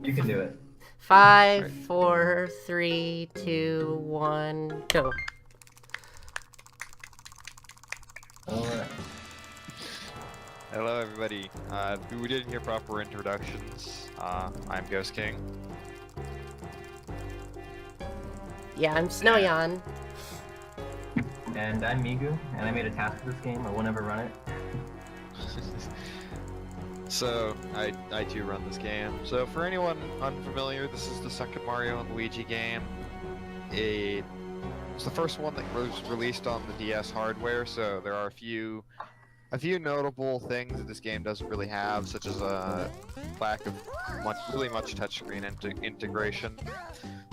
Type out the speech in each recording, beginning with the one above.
You can do it. Five, Right. 4, 3, 2, 1, go. Alright. Hello, everybody. We didn't hear proper introductions. I'm Ghost King. Yeah, I'm Snoion. And I'm Migu, and I made a task for this game. I won't ever run it. So, I too run this game. So, for anyone unfamiliar, this is the second Mario and Luigi game. It's the first one that was released on the DS hardware, so there are a few notable things that this game doesn't really have, such as a lack of really much touchscreen integration.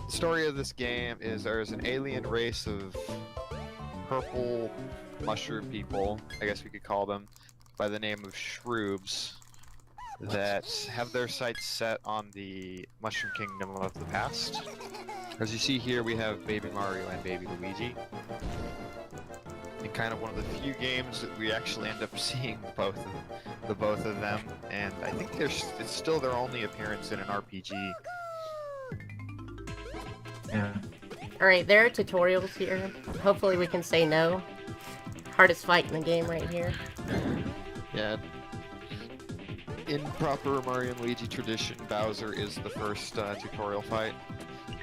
The story of this game is there is an alien race of purple mushroom people, I guess we could call them, by the name of Shroobs, that have their sights set on the Mushroom Kingdom of the past. As you see here, we have Baby Mario and Baby Luigi. And kind of one of the few games that we actually end up seeing both of them, and I think it's still their only appearance in an RPG. Yeah. Alright, there are tutorials here. Hopefully we can say no. Hardest fight in the game right here. Yeah. In proper Mario and Luigi tradition, Bowser is the first tutorial fight.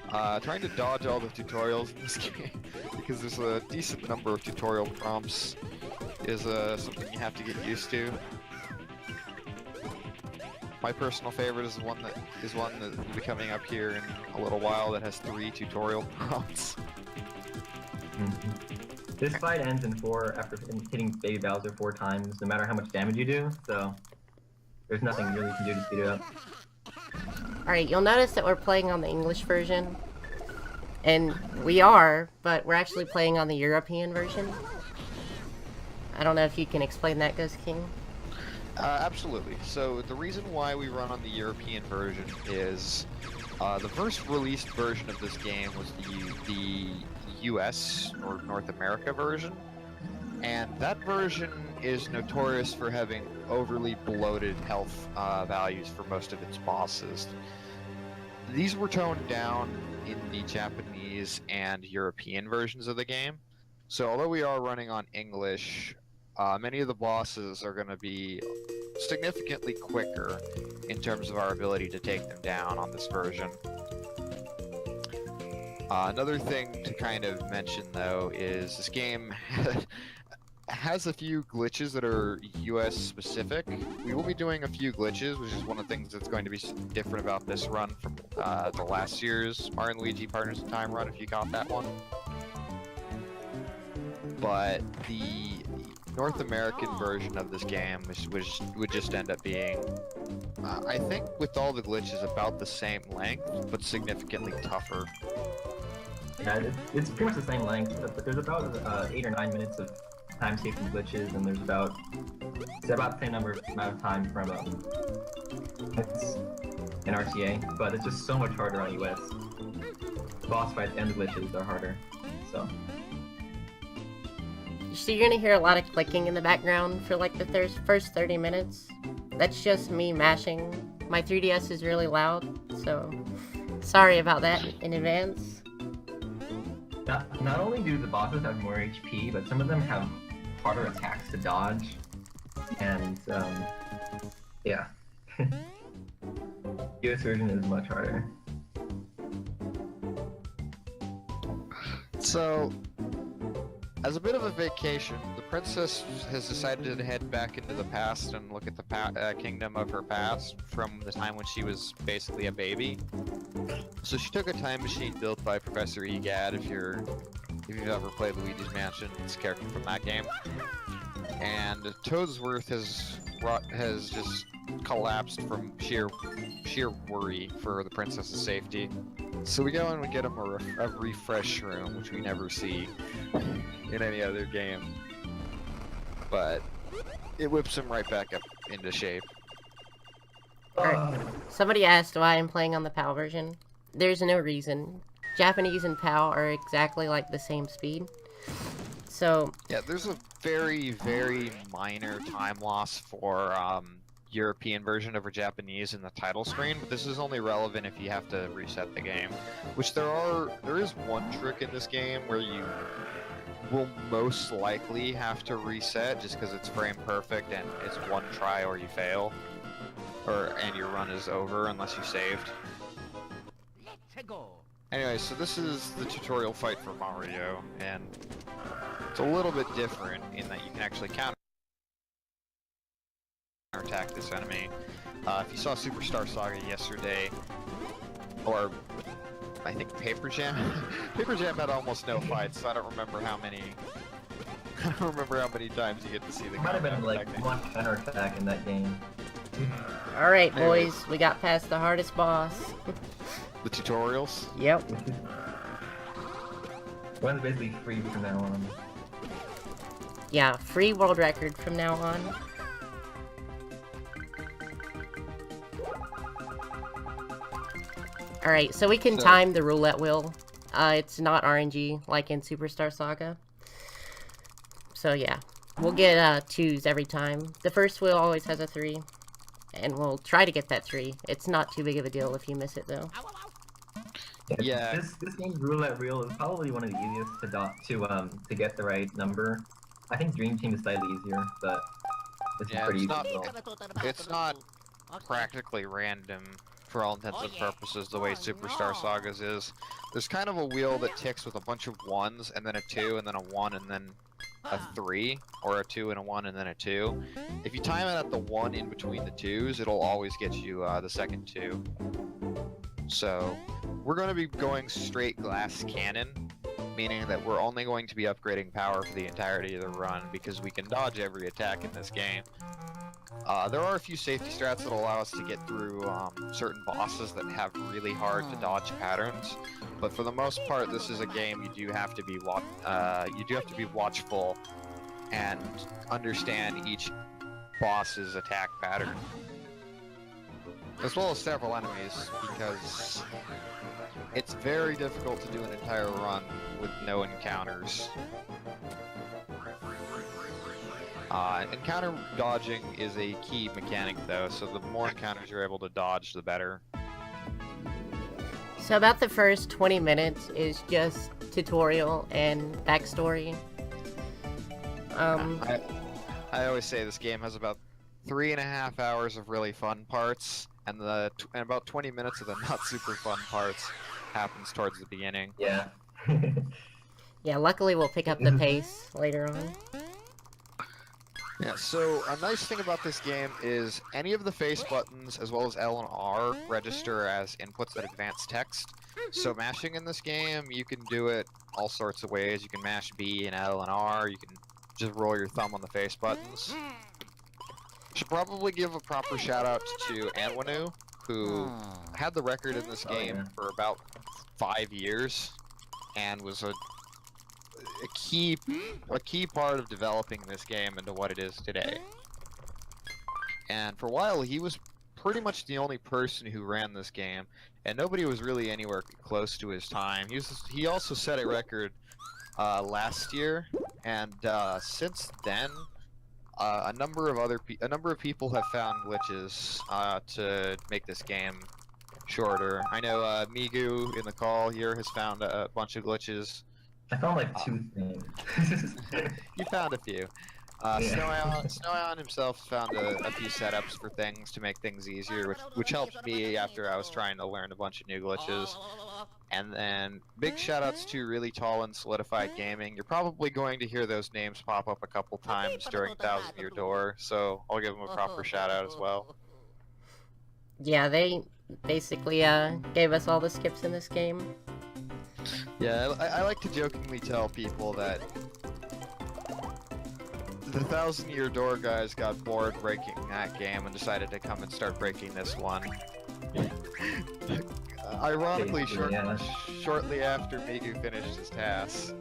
Trying to dodge all the tutorials in this game, because there's a decent number of tutorial prompts, is something you have to get used to. My personal favorite is one that will be coming up here in a little while that has 3 tutorial prompts. This fight ends in 4 after hitting Baby Bowser 4 times, no matter how much damage you do, so there's nothing really you can do to speed it up. Alright, you'll notice that we're playing on the English version. And we are, but we're actually playing on the European version. I don't know if you can explain that, Ghost King. Absolutely. So the reason why we run on the European version is the first released version of this game was the US or North America version, and that version is notorious for having overly bloated health values for most of its bosses. These were toned down in the Japanese and European versions of the game. So although we are running on English, many of the bosses are going to be significantly quicker in terms of our ability to take them down on this version. Another thing to kind of mention, though, is this game has a few glitches that are US specific. We will be doing a few glitches, which is one of the things that's going to be different about this run from the last year's Mario and Luigi Partners in Time run, if you got that one. But the North American version of this game would just end up being, I think with all the glitches, about the same length, but significantly tougher. Yeah, it's pretty much the same length, but there's about 8 or 9 minutes of time saved from glitches, and there's about the same amount of time from it's in RTA, but it's just so much harder on US. The boss fights and the glitches are harder, so. So you're gonna hear a lot of clicking in the background for like the first 30 minutes. That's just me mashing. My 3DS is really loud, so sorry about that in advance. Not only do the bosses have more HP, but some of them have harder attacks to dodge, and yeah. US version is much harder. So, as a bit of a vacation, the princess has decided to head back into the past and look at the kingdom of her past from the time when she was basically a baby. So she took a time machine built by Professor Egad, if you've ever played Luigi's Mansion, it's a character from that game. And Toadsworth has just collapsed from sheer worry for the princess's safety. So we go and we get him a refresh room, which we never see in any other game. But it whips him right back up into shape. Alright, somebody asked why I'm playing on the PAL version. There's no reason. Japanese and PAL are exactly like the same speed. So yeah, there's a very, very minor time loss for European version over Japanese in the title screen, but this is only relevant if you have to reset the game. Which there is one trick in this game where you will most likely have to reset just because it's frame perfect and it's one try or you fail. And your run is over unless you saved. Let's go. Anyway, so this is the tutorial fight for Mario, and it's a little bit different in that you can actually counterattack this enemy. If you saw Superstar Saga yesterday, or I think Paper Jam, Paper Jam had almost no fights, so I don't remember how many. I don't remember how many times you get to see the. Might have been like one counterattack in that game. Alright, boys, we got past the hardest boss. The tutorials? Yep. One's basically free from now on. Yeah, free world record from now on. Alright, so we can time the roulette wheel. It's not RNG like in Superstar Saga. So yeah, we'll get 2s every time. The first wheel always has a 3. And we'll try to get that 3. It's not too big of a deal if you miss it though. Yeah. This game's roulette wheel is probably one of the easiest to get the right number. I think Dream Team is slightly easier, but it's pretty easy. It's not practically random for all intents and purposes the way Superstar Sagas is. There's kind of a wheel that ticks with a bunch of 1s and then a 2 and then a 1 and then a 3, or a 2 and a 1 and then a 2. If you time it at the 1 in between the 2s, it'll always get you the second 2. So, we're going to be going straight glass cannon, meaning that we're only going to be upgrading power for the entirety of the run, because we can dodge every attack in this game. There are a few safety strats that allow us to get through certain bosses that have really hard to dodge patterns, but for the most part, this is a game you do have to be watchful and understand each boss's attack pattern, as well as several enemies, because it's very difficult to do an entire run with no encounters. Encounter dodging is a key mechanic though, so the more encounters you're able to dodge, the better. So about the first 20 minutes is just tutorial and backstory. I always say this game has about 3.5 hours of really fun parts, and about 20 minutes of the not super fun parts happens towards the beginning. Yeah. Yeah, luckily we'll pick up the pace later on. Yeah, so a nice thing about this game is any of the face buttons, as well as L and R, register as inputs that advance text. So mashing in this game, you can do it all sorts of ways. You can mash B and L and R, you can just roll your thumb on the face buttons. Should probably give a proper shout out to Anwanu, who had the record in this game for about 5 years, and was a key part of developing this game into what it is today. And for a while, he was pretty much the only person who ran this game, and nobody was really anywhere close to his time. He also set a record last year, and since then, a number of people have found glitches to make this game shorter. I know Migu in the call here has found a bunch of glitches. I found like 2 things. You found a few. Snoion himself found a few setups for things to make things easier, which helped me after I was trying to learn a bunch of new glitches. And then big shoutouts to Really Tall and Solidified Gaming. You're probably going to hear those names pop up a couple times during Thousand Year Door, so I'll give them a proper shoutout as well. Yeah, they basically gave us all the skips in this game. Yeah, I like to jokingly tell people that the Thousand Year Door guys got bored breaking that game and decided to come and start breaking this one. Ironically, shortly after Migu finished his task.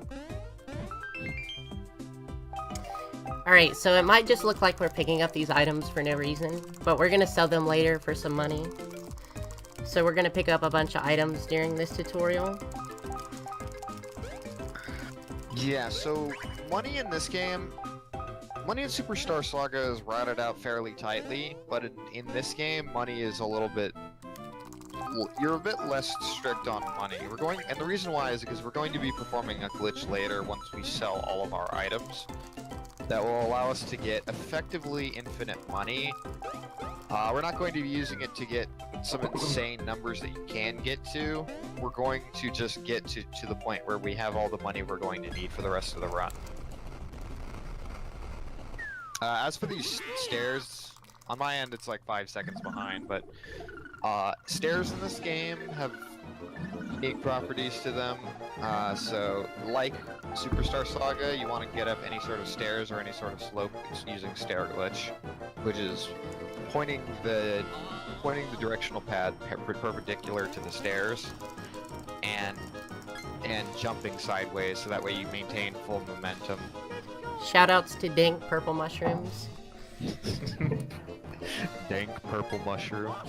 Alright, so it might just look like we're picking up these items for no reason, but we're gonna sell them later for some money. So we're gonna pick up a bunch of items during this tutorial. Yeah, so money in this game Money in Superstar Saga is routed out fairly tightly, but in this game, money is a little bit. You're a bit less strict on money. And the reason why is because we're going to be performing a glitch later once we sell all of our items that will allow us to get effectively infinite money. We're not going to be using it to get some insane numbers that you can get to. We're going to just get to the point where we have all the money we're going to need for the rest of the run. As for these stairs, on my end it's like 5 seconds behind, but stairs in this game have unique properties to them. So, like Superstar Saga, you want to get up any sort of stairs or any sort of slope using stair glitch, which is pointing the directional pad perpendicular to the stairs and jumping sideways, so that way you maintain full momentum. Shoutouts to Dank Purple Mushrooms. Dank purple mushrooms.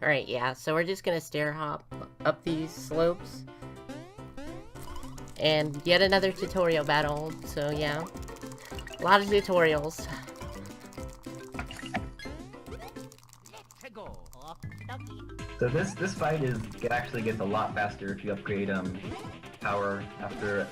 Alright, yeah, so we're just gonna stair hop up these slopes. And yet another tutorial battle, so yeah. A lot of tutorials. Let's go. So this fight actually gets a lot faster if you upgrade power after